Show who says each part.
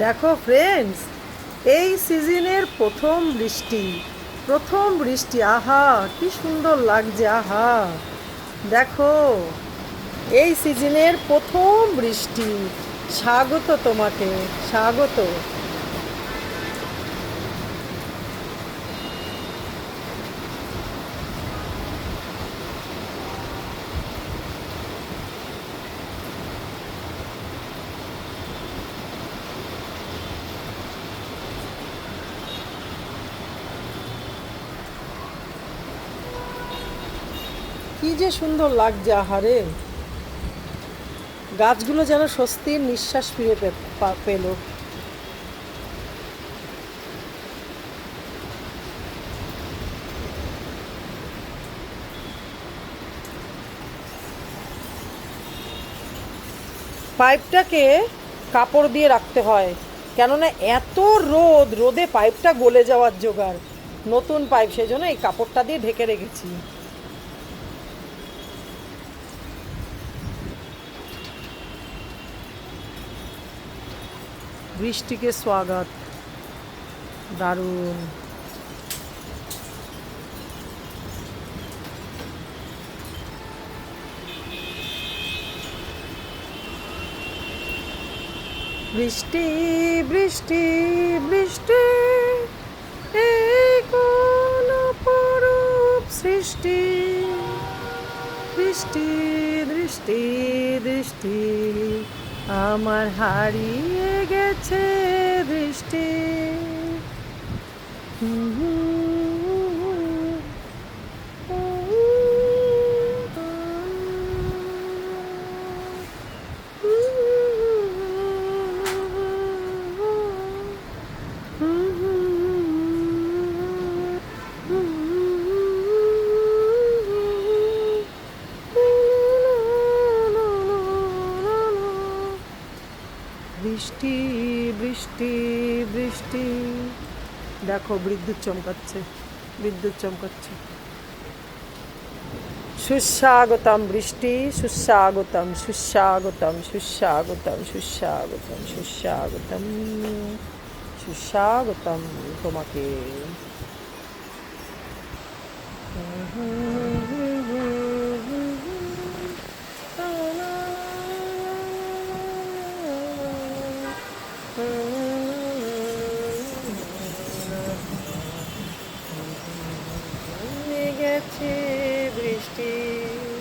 Speaker 1: দেখো ফ্রেন্ডস, এই সিজনের প্রথম বৃষ্টি, আহা কি সুন্দর লাগছে, আহা দেখো এই সিজনের প্রথম বৃষ্টি। স্বাগত তোমাকে, স্বাগত। কি যে সুন্দর লাগছে, আহারে গাছগুলো যেন স্বস্তির নিঃশ্বাস ফিরে পেল। পাইপটাকে কাপড় দিয়ে রাখতে হয়, কেননা এত রোদে পাইপটা গলে যাওয়ার জোগাড়। নতুন পাইপ, সেই জন্য এই কাপড়টা দিয়ে ঢেকে রেখেছি। বৃষ্টিকে স্বাগত, দারুণ। বৃষ্টি বৃষ্টি বৃষ্টি, এই কোন অপরূপ সৃষ্টি। বৃষ্টি দৃষ্টি দৃষ্টি, আমার হারিয়ে গেছে দৃষ্টি। বৃষ্টি বৃষ্টি বৃষ্টি, দেখো বিদ্যুৎ চমকাচ্ছে, বিদ্যুৎ চমকাচ্ছে। সুস্বাগতম বৃষ্টি, সুস্বাগতম সুস্বাগতম সুস্বাগতম সুস্বাগতম সুস্বাগতম সুস্বাগতম তোমাকে।